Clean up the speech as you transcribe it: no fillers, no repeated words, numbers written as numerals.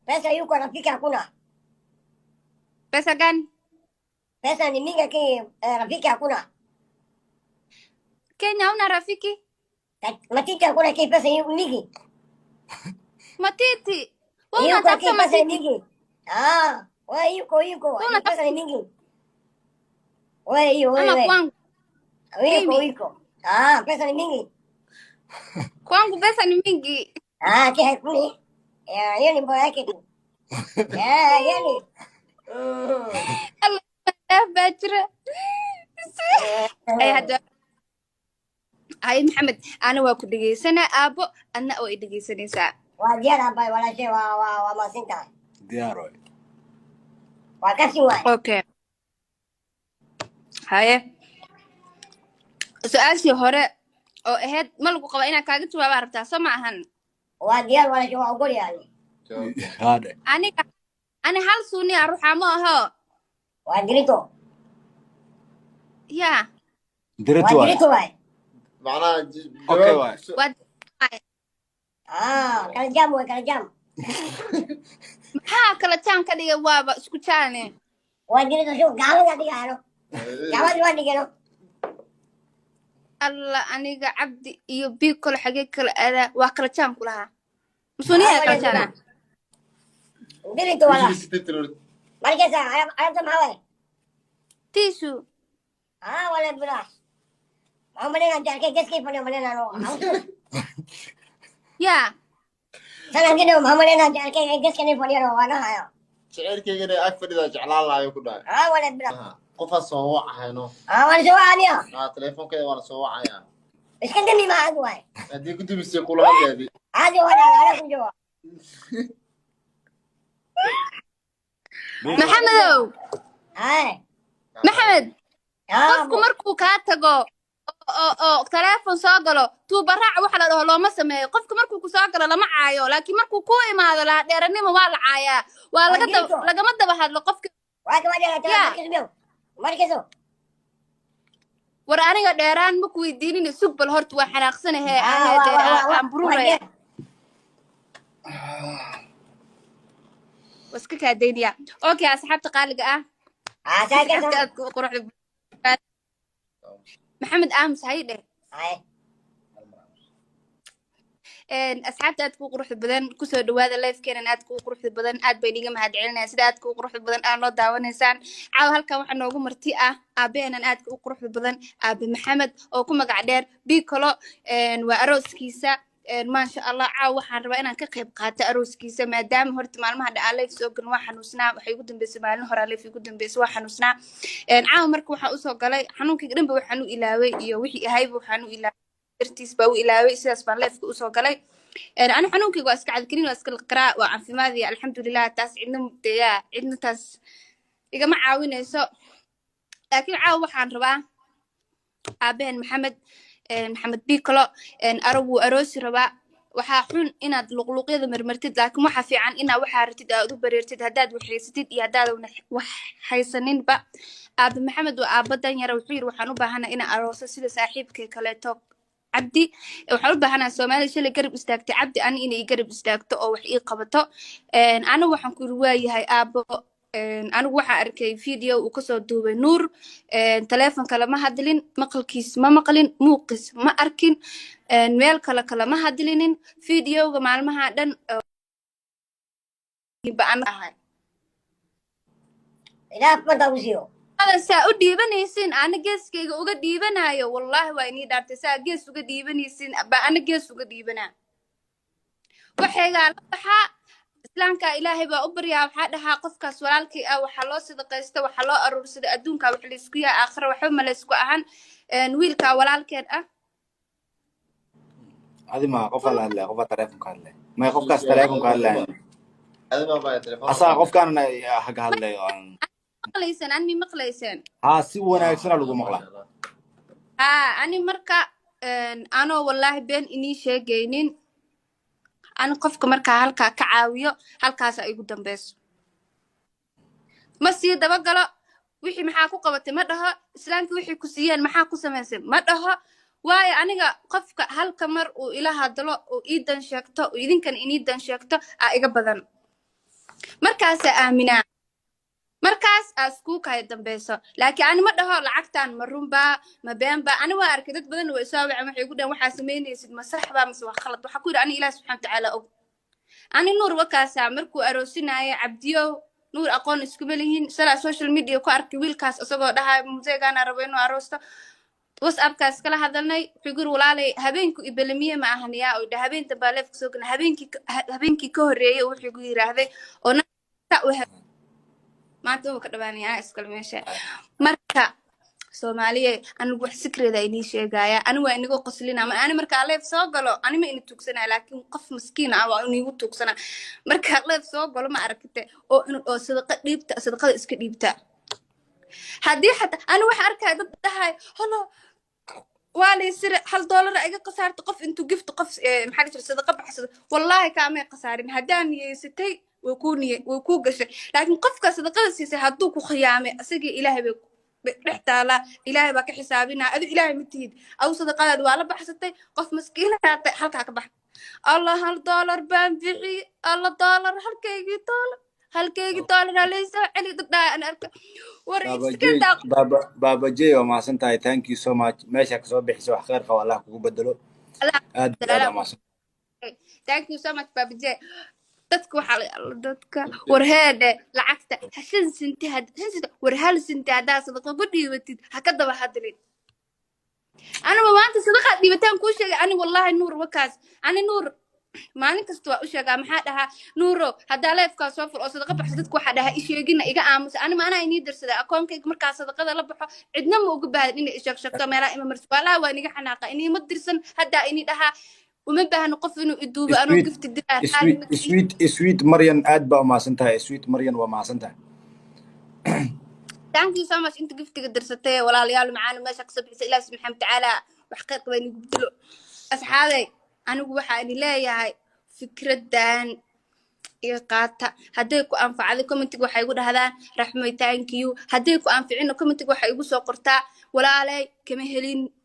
Pesa yuko rafiki hakuna. Pesa gani? Pesa ni mingi lakini rafiki hakuna. Kenya una rafiki? Matiti hakuna lakini pesa yuko mingi. Matiti. Wewe Yuko unatafuta lakini pesa ni matiti. mingi. Ah, wewe yuko. Wewe Ni pesa ni mingi. Wewe ama wewe. kwangu. Yuko. Ah, pesa ni mingi. Kwangu pesa ni mingi. Ah, kia kuni. Ya, hiyo ni mbaya yake tu. Yani. Allah bajra. Ay hada. Ay Maxamed, ana waa ku dhageysana aabo, ana oo dhageysanaysa. Waa diyaar abay walaashay waa maasinta. Diyaar way. Waa kasi waay. Okay. Haye. Su'aashii hore oo ahayd ma lagu qaba inaan kaaga jawaabo rabtaa soo ma ahan. Waa diyaar walaashay waa ogol yahay. Hade. Ani hal suuni ruuxa ma aha. Waa dirito. Ya. Dirito Waa way. dirito waay. معناها Okay way. Kala jam way kala jam. Maxaa kala jaan ka dhigay waaba isku jaane. Waa dirito soo gaaban adiga gaaban waa dhigano. Allah aniga Cabdi iyo Bikol xagee kala aada waa kala jaan ku lahaa. Musuuniya kala jaana. Dirito wala. Markaysa ayabta maxaa Tisu. wala bilaas. Mamalena jarke geski pone malena no. Ya. Sana gino mamalena jarke geski ne pone no wana hayo. شعركيغنا أكفر إذا جعلان لا يكون ولا bilaas. قفا صوّع هينو wala soo aniya. تليفون كده ولا صوّع يا Iskandami ma adu way. هدي كنت بيسيقول هذه Adi wala kunjo. Maxamedow. Ay. Maxamed. Qofku markuu ka tago oo telefoon soo galo tuu baraac waxa la dhaho looma sameeyo qofku markuu ku soo galo lama caayo laakiin markuu ku imaado la dheeranimo waa la caayaa waa lagama daba hadlo qofka waa ka wada markiso war aniga dheeraan ma ku weydiinin sugbal horta waa xanaaqsanahay aan bururay waska ka deeniya okay asxaabta qaaliga asxaabta quruxda Maxamed Aamus hayde asxaabta aad ku quruxda badan ku soo dhawaada live-keena aad ku quruxda badan aad bay niga mahad celinayaan sida aad ku quruxda badan aan loo daawanaysaan caaw halkan waxa noogu marti ah aabeenan aad ku quruxda badan aabe Maxamed oo ku magac dheer Bikolo waa arooskiisa ما شاء الله عاو waxaan rabaa inaan ka qayb qaato arooskiisa maadaama horta maalmaha dhaa live soo galin waa xanuusnaa waxay ugu dambeysay maalin hore live ugu dambeysay waa xanuusnaa caaw marka waxa uu soo galay xanuunkii dhanba waxaan u ilaaway iyo wixii ahayba waxaan u ilaaway dartiis baa u ilaaway sidaas baan live u soo galay ana xanuunkii waa iska cadkinin waa iska qara waa caafimaadii alxamdulillah taas cidna taas igama caawinayso laakiin caaw waxaan rabaa aabeen Maxamed Bikolo aragu aroosi rabaa waxa xun inaad luqluqyada marmartid laakiin waxa fiican inaad waxa ratid aad u bareertid hadaad waxaysatid iyo hadaad wax haysanin ba aabe Maxamed waa aabadan yar wuxuu yiri waxaan u baahanahay inaan arooso sida saaxiibkay kale to Cabdi waxaan u baahanahay Soomaali shalay garab istaagtay Cabdi ani inay garab istaagto oo wax ii qabato ana waxaan ku waayahay aabo anigu waxa arkay video uu ka soo duubay Nuur telefoonka lama hadlin maqalkiis ma maqlin muuqis ma arkin meel kale ma hadlinin videoga maalmaha dhan baan ahay ilaa fada usiyo saa u dhiibanaysin ana geeskayga uga dhiibanayo wallahi waa inii dhaartay saa gees uga dhiibanaysin ba ana gees uga dhiibanaa waxayga la baxaa islaamka ilaahay baa u baryaa waxa dhahaa qofkaas walaalkii ah waxa loo sadaqaysto waxa loo aruursado adduunka wax la isku yaa aakhira waxa ma la isku ahan wiilka walaalkeen ah adima qof la hadlay qof telefoonka hadlay ma qofkaas telefoonka hadlay adima baa telefoon asa qofkan haga hadlay maqlaysan aan mi maqlaysan si wanaagsan lagu maqlaa ani marka ano wallahi been inii sheegaynin أنا قفك مركا هالكا كعاوية هالكا سايقو دنبيس مسي دبقلا وحي محاكو قبطي مدها إسلامك وحي كسيان محاكو سميسي مدها واي أنيقا قفك هالكا مر وإلها دلو وإيدان شاكتو وإذن كان إنيدان شاكتو إيقا بدن markaas aaminaa markaas asku kay dambayso laakiin ani ma dhaho lacagtan ma runba ma beenba ani waa arkay dad badan oo soo wacay waxay ku dhahan waxa sameynaysid ma sax ba mise waa khalad waxa ku yiri ani ilaahay subxaanahu wa ta'aala og ani nuur wakaasa markuu aroosinaayo cabdiyo nuur aqoon isku malihiin sala social media ku arkay wiilkaas asagoo dhahay museegana rabo inuu aroosto WhatsApp kaas kala hadalnay figur walaalay habeenku ibalamiye ma ahan yaa oo habeenta baaleef soo gana habeenkii ka horeeyay wuxuu igu yiraahday oo maanta uu ka dhawaanaya iskala meesha marka Soomaaliye anigu wax sikreeda inii sheegaya ani waa inigu qoslina ama ani marka leef soo galo ani ma ini tuugsanaa laakiin qof miskiin ah waa inigu tuugsana marka leef soo galo ma aragtay oo inuu oo sadaqada iska dhiibta hadii xataa ani wax arkay dad dhahay halo waalay sir $1 iga qasaarto qof intuu gift qof maxaa jira sadaqa baxsado wallahi kaamay qasaarin hadaan yeesatay way ku gashay laakiin qofka sadaqada siisay haduu ku khiyaamay asagii ilaahay bay dhextaala ilaahay baa ka xisaabinaa adu ilaahay mitiid aw sadaqadaad waa la baxsatay qof miskiin ah halka ka bax Allah $1 baan bixi Allah $1 halkeegi $1 halaysa celi dadda aan arka war iska daaq baba jay oo maasan tahay thank you so much meesha ka soo bixisay wax khayr qaba Allah kugu bedelo aad maasan thank you so much baba jay dadku waxa dadka war heede lacagta hashan sinti war hal sinti hadaa sadaqa ku dhiibatid ha ka daba hadlin ana maanta sadaqa dhiibataan ku sheegay ani wallahi nuur wakaas ani nuur maalin kasta waa u sheegaa maxaa dhahaa nuuro hadaa leefka soo fur oo sadaqa baxso dadku waxa dhahaa isheegina iga aamus ani ma ana inii dirsada akoonkayga marka sadaqada la baxo cidna ma ugu baahan inay sheegto meelaha ima marso wallahi waa iniga xanaaqa inii ma dirsan hadaa inii dhahaa وما بهن قف إنه يدوب أنا وقفت الدار sweet مريم آد بقى مع سنتها sweet مريم ومع سنتها thank you so much أنت قفت قدر ستة ولا ليال معانا ما شخص بس إله سبحانه وتعالى وحقيقة بين يقبلوا أصحابي أنا وحى إني لا يا فكرة دان إيقاطة هديكو أنفع هذيكم أنتوا حيقول هذا رحمة thank you هديكو أنفعينكم أنتوا حيقول سوقرتا ولا علي كمهلين